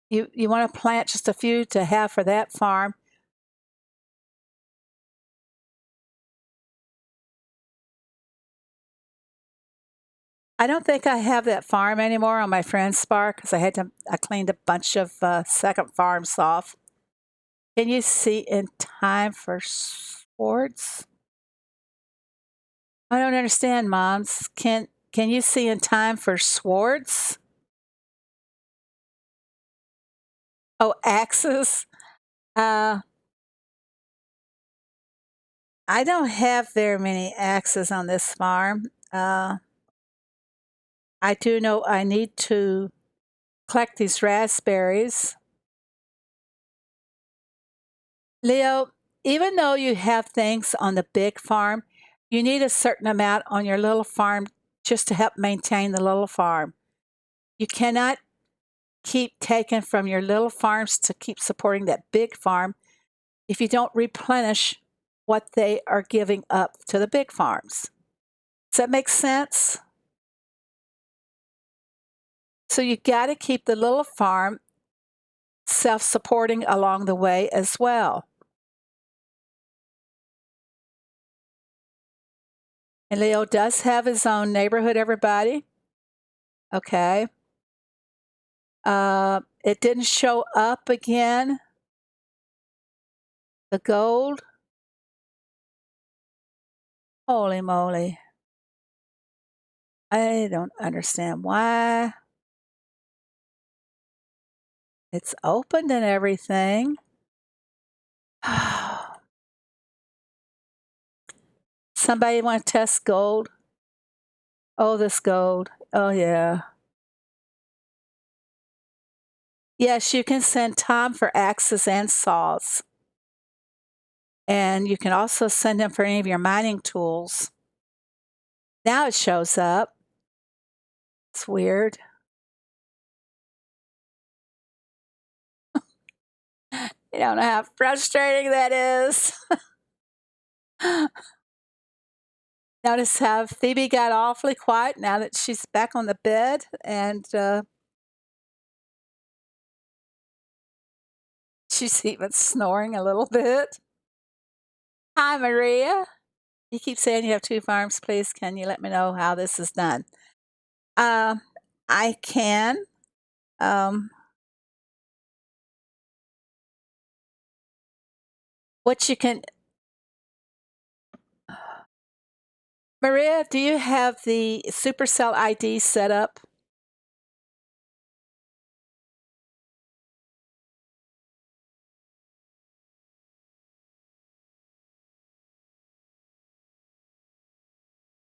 You want to plant just a few to have for that farm. I don't think I have that farm anymore on my friend's farm because I cleaned a bunch of second farms off. Can you see in time for sports? I don't understand, moms. Can you see in time for Swartz? Oh, axes. Uh, I don't have very many axes on this farm. I do know I need to collect these raspberries. Leo, even though you have things on the big farm, you need a certain amount on your little farm just to help maintain the little farm. You cannot keep taking from your little farms to keep supporting that big farm if you don't replenish what they are giving up to the big farms. Does that make sense? So you got to keep the little farm self supporting along the way as well. And Leo does have his own neighborhood, everybody. Okay. It didn't show up again. The gold. Holy moly. I don't understand why. It's opened and everything. Somebody want to test gold? Oh, this gold. Oh, yeah. Yes, you can send Tom for axes and saws. And you can also send him for any of your mining tools. Now it shows up. It's weird. You don't know how frustrating that is. Notice how Phoebe got awfully quiet now that she's back on the bed, and she's even snoring a little bit. Hi, Maria. You keep saying you have 2 farms. Please, can you let me know how this is done? Uh, I can. Um, what you can Maria, do you have the Supercell ID set up?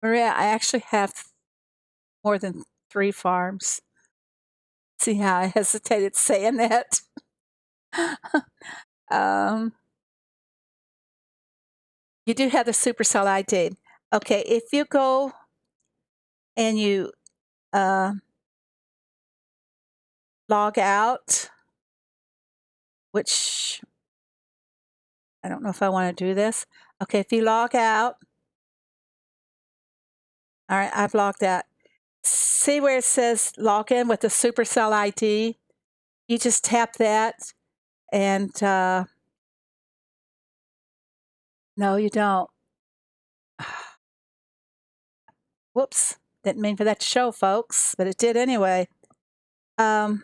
Maria, I actually have more than 3 farms. See how I hesitated saying that? Um, you do have the Supercell ID. Okay, if you go and you log out, which I don't know if I want to do this. Okay, if you log out, all right, I've logged out. See where it says log in with the Supercell ID? You just tap that and no, you don't. Whoops. Didn't mean for that to show, folks, but it did anyway. I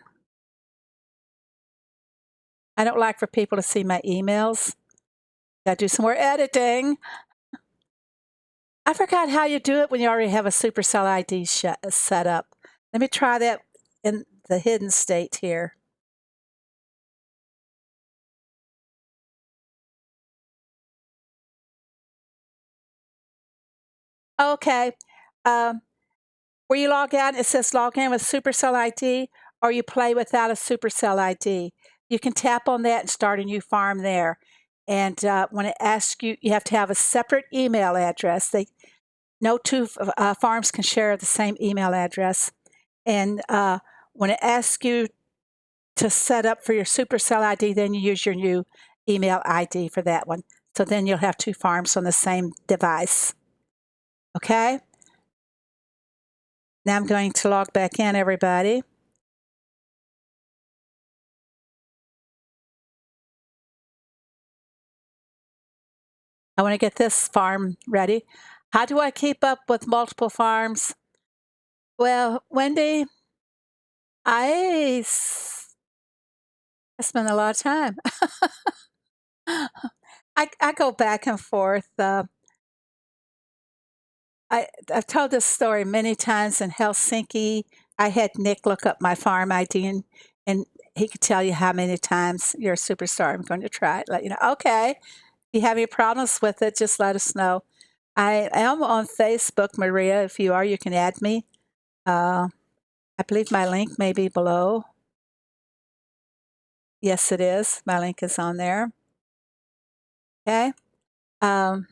don't like for people to see my emails. Gotta do some more editing. I forgot how you do it when you already have a Supercell ID set up. Let me try that in the hidden state here. Okay. Um, where you log out, it says log in with Supercell ID, or you play without a Supercell ID. You can tap on that and start a new farm there. And when it asks you, you have to have a separate email address. No 2 farms can share the same email address. And when it asks you to set up for your Supercell ID, then you use your new email ID for that one. So then you'll have 2 farms on the same device. Okay? Now I'm going to log back in, everybody. I want to get this farm ready. How do I keep up with multiple farms? Well, Wendy, I, s- I spend a lot of time. I go back and forth. I've told this story many times in Helsinki. I had Nick look up my farm ID and he could tell you how many times you're a superstar. I'm going to try it. Let you know. Okay. If you have any problems with it, just let us know. I am on Facebook, Maria. If you are, you can add me. Uh, I believe my link may be below. Yes, it is. My link is on there. Okay. Um,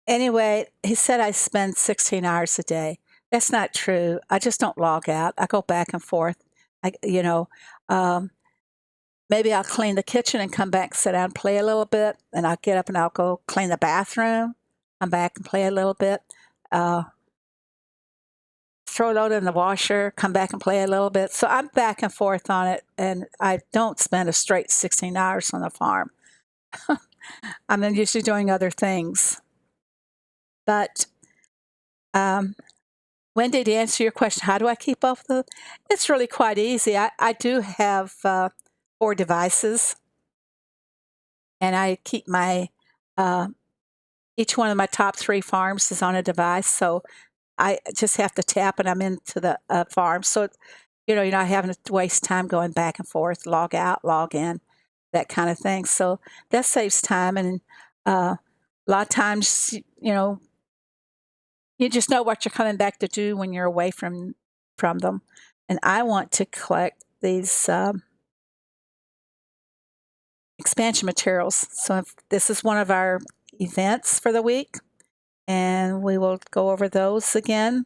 Anyway, he said I spend 16 hours a day. That's not true. I just don't log out. I go back and forth. I, you know, um, Maybe I'll clean the kitchen and come back, sit down, play a little bit, and I'll get up and I'll go clean the bathroom, come back and play a little bit, uh, throw a load in the washer, come back and play a little bit. So I'm back and forth on it, and I don't spend a straight 16 hours on the farm. I'm usually doing other things. But um, Wendy, to answer your question, how do I keep up with it? It's really quite easy. I do have 4 devices, and I keep my uh, each one of my top 3 farms is on a device. So I just have to tap, and I'm into the farm. So you're not having to waste time going back and forth, log out, log in, that kind of thing. So that saves time, and a lot of times, you just know what you're coming back to do when you're away from them. And I want to collect these expansion materials. So if this is one of our events for the week, and we will go over those again.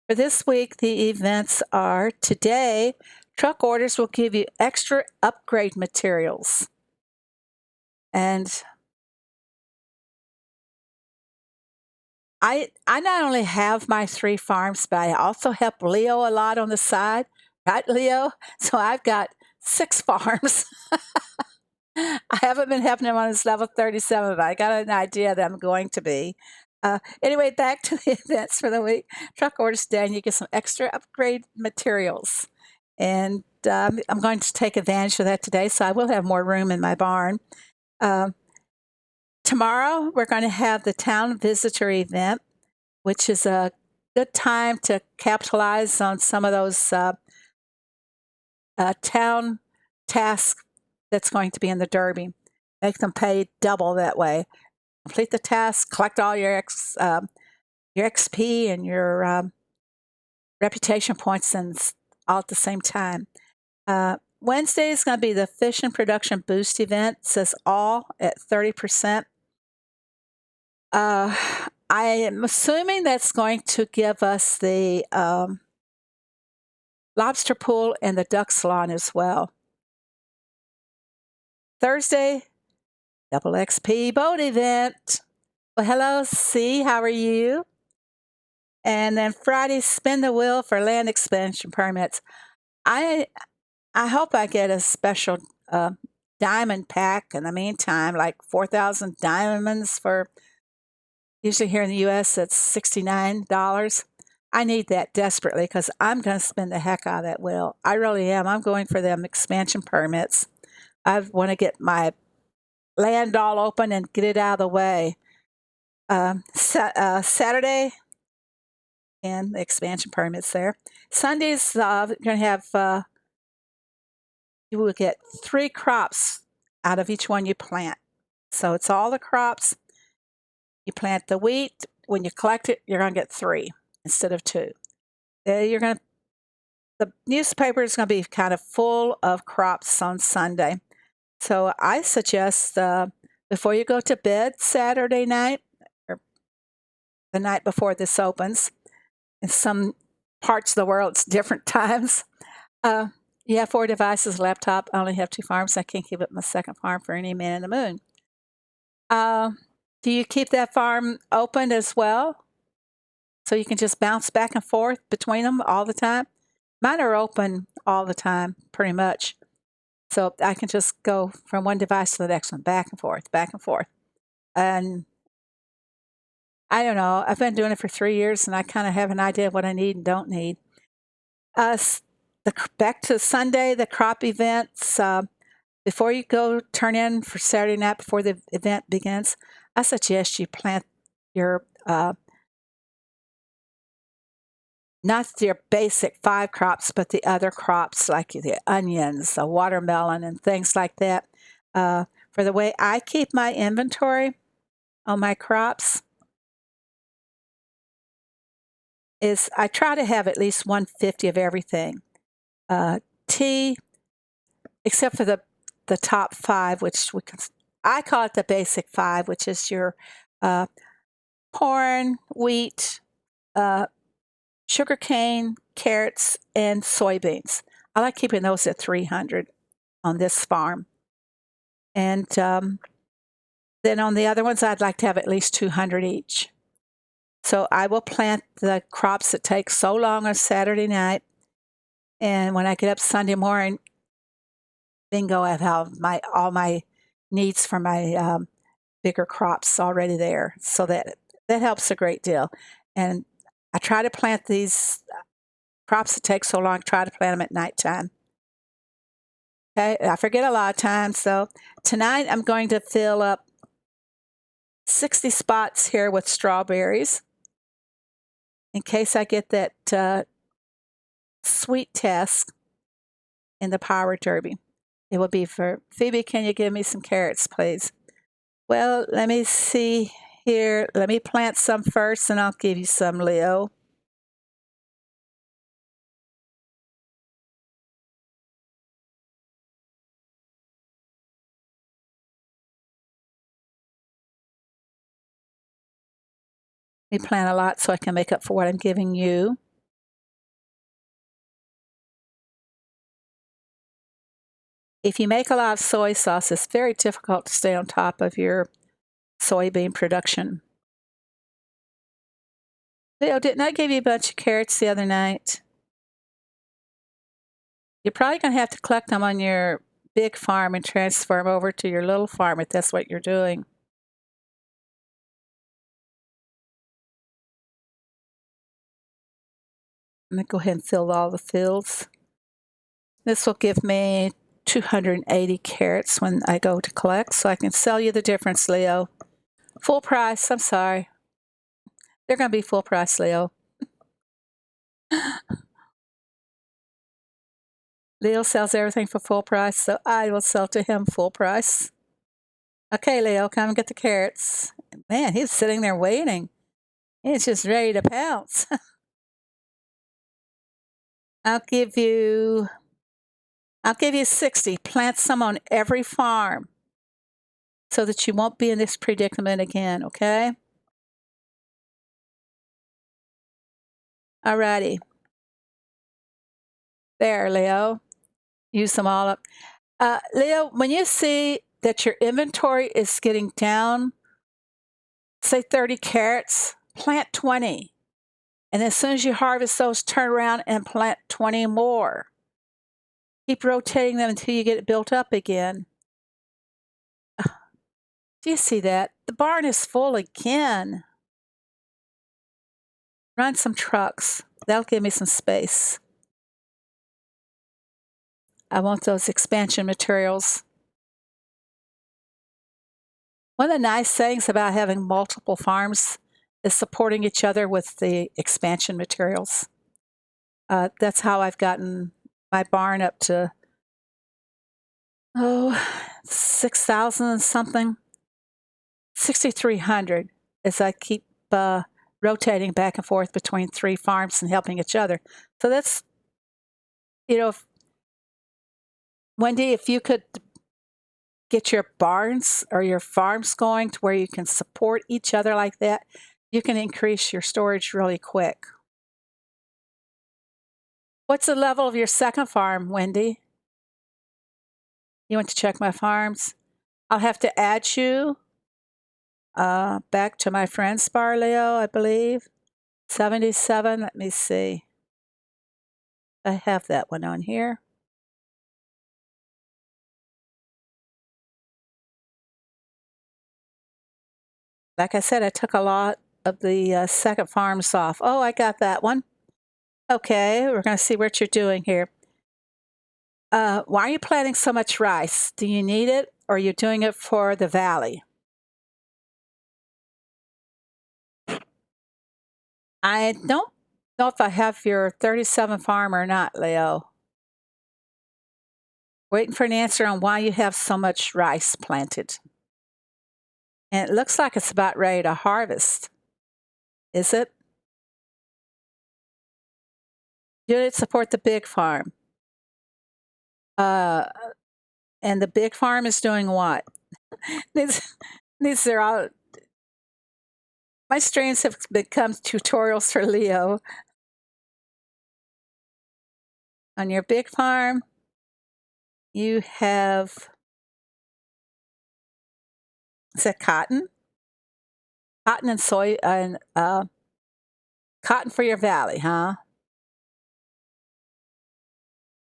For this week, the events are today, truck orders will give you extra upgrade materials. And I not only have my 3 farms, but I also help Leo a lot on the side. Right, Leo? So I've got 6 farms. I haven't been helping him on his level 37, but I got an idea that I'm going to be. Anyway, back to the events for the week. Truck orders today, and you get some extra upgrade materials. And I'm going to take advantage of that today, so I will have more room in my barn. Um, Tomorrow, we're going to have the town visitor event, which is a good time to capitalize on some of those town tasks that's going to be in the Derby. Make them pay double that way. Complete the task, collect all your XP and your reputation points, and all at the same time. Wednesday is going to be the Fish and Production Boost event. It says all at 30%. Uh, I am assuming that's going to give us the lobster pool and the duck salon as well. Thursday, double XP boat event. Well, hello, C. How are you? And then Friday, spin the wheel for land expansion permits. I I hope I get a special uh, diamond pack in the meantime, like 4,000 diamonds for usually here in the US, it's $69. I need that desperately because I'm going to spend the heck out of that wheel. I really am. I'm going for them expansion permits. I want to get my land all open and get it out of the way. Saturday, and the expansion permits there. Sundays, you're going to have, you will get 3 crops out of each one you plant. So it's all the crops. You plant the wheat. When you collect it, you're going to get 3 instead of 2. You're going to The newspaper is going to be kind of full of crops on Sunday. So I suggest before you go to bed Saturday night or the night before this opens, in some parts of the world it's different times. Uh, you have 4 devices, laptop. I only have 2 farms. I can't keep up my second farm for any man in the moon. Uh, do you keep that farm open as well? So you can just bounce back and forth between them all the time? Mine are open all the time, pretty much. So I can just go from one device to the next one, back and forth, back and forth. And I don't know. I've been doing it for 3 years, and I kinda have an idea of what I need and don't need. S Back to Sunday, the crop events, before you go turn in for Saturday night before the event begins, I suggest you plant your, not your basic 5 crops, but the other crops like the onions, the watermelon, and things like that. For the way I keep my inventory on my crops is I try to have at least 150 of everything. Uh, tea, except for the top 5, which I call it the basic 5, which is your uh, corn, wheat, uh, sugarcane, carrots, and soybeans. I like keeping those at 300 on this farm. And then on the other ones, I'd like to have at least 200 each. So I will plant the crops that take so long on Saturday night. And when I get up Sunday morning, bingo, I have all my needs for my bigger crops already there. So that helps a great deal. And I try to plant these crops that take so long, try to plant them at nighttime. Okay, I forget a lot of times. So tonight I'm going to fill up 60 spots here with strawberries in case I get that sweet test in the Power Derby. It will be for Phoebe. Can you give me some carrots, please? Well, let me see here. Let me plant some first, and I'll give you some, Leo. Let me plant a lot so I can make up for what I'm giving you. If you make a lot of soy sauce, it's very difficult to stay on top of your soybean production. Leo, didn't I give you a bunch of carrots the other night? You're probably going to have to collect them on your big farm and transfer them over to your little farm if that's what you're doing. I'm going to go ahead and fill all the fields. This will give me 280 carrots when I go to collect, so I can sell you the difference, Leo. Full price. I'm sorry. They're going to be full price, Leo. Leo sells everything for full price, so I will sell to him full price. Okay, Leo, come and get the carrots. Man, he's sitting there waiting. He's just ready to pounce. I'll give you 60. Plant some on every farm so that you won't be in this predicament again, okay? Alrighty. There, Leo. Use them all up. Leo, when you see that your inventory is getting down, say 30 carrots, plant 20. And as soon as you harvest those, turn around and plant 20 more. Keep rotating them until you get it built up again. Do you see that? The barn is full again. Run some trucks. That'll give me some space. I want those expansion materials. One of the nice things about having multiple farms is supporting each other with the expansion materials. That's how I've gotten my barn up to, 6,000 and something, 6,300 as I keep rotating back and forth between 3 farms and helping each other. So that's, Wendy, if you could get your barns or your farms going to where you can support each other like that, you can increase your storage really quick. What's the level of your second farm, Wendy? You want to check my farms? I'll have to add you back to my friends bar, Leo, I believe. 77, let me see. I have that one on here. Like I said, I took a lot of the second farms off. Oh, I got that one. Okay, we're going to see what you're doing here. Why are you planting so much rice? Do you need it, or are you doing it for the valley? I don't know if I have your 37 farm or not, Leo. Waiting for an answer on why you have so much rice planted. And it looks like it's about ready to harvest. Is it? Did it support the big farm? Uh, and the big farm is doing what? these, these are all. My streams have become tutorials for Leo. On your big farm, you have, is that cotton? Cotton and soy and cotton for your valley, huh?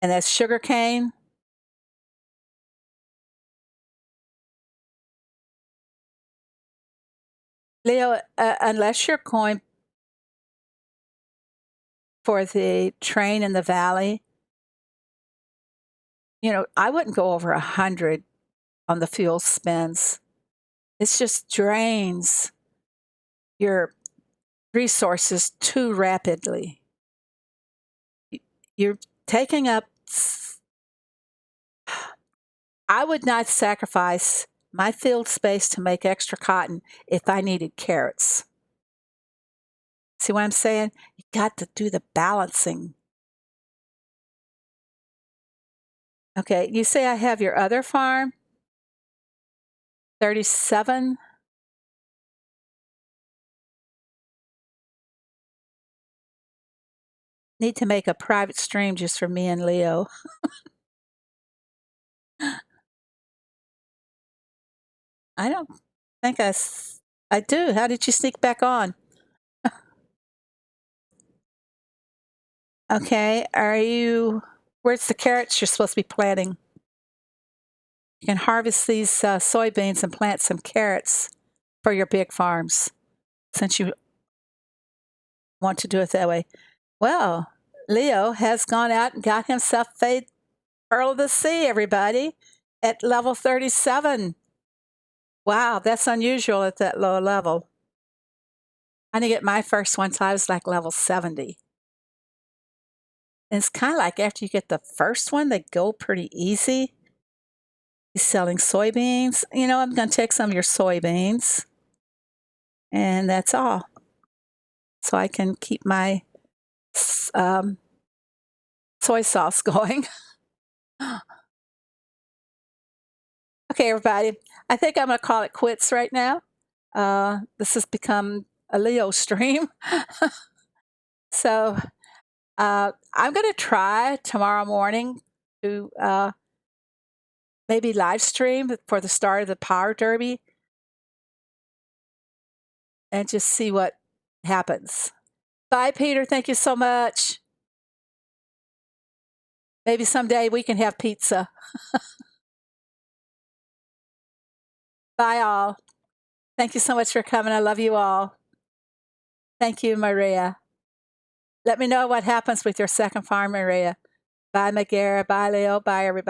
And that's sugar cane. Leo, unless you're going for the train in the valley, I wouldn't go over 100 on the fuel spends. It just drains your resources too rapidly. You're taking up. I would not sacrifice my field space to make extra cotton if I needed carrots. See what I'm saying? You got to do the balancing. Okay, you say I have your other farm, 37. Need to make a private stream just for me and Leo. I don't think I do. How did you sneak back on? Okay, where's the carrots you're supposed to be planting? You can harvest these soybeans and plant some carrots for your big farms since you want to do it that way. Well, Leo has gone out and got himself a Pearl of the Sea, everybody, at level 37. Wow, that's unusual at that low level. I didn't get my first one till I was like level 70. And it's kind of like after you get the first one, they go pretty easy. He's selling soybeans. I'm going to take some of your soybeans, and that's all. So I can keep my soy sauce going. Okay, everybody. I think I'm going to call it quits right now. This has become a Leo stream. So I'm going to try tomorrow morning to maybe live stream for the start of the Power Derby and just see what happens. Bye, Peter. Thank you so much. Maybe someday we can have pizza. Bye, all. Thank you so much for coming. I love you all. Thank you, Maria. Let me know what happens with your second farm, Maria. Bye, Megara. Bye, Leo. Bye, everybody.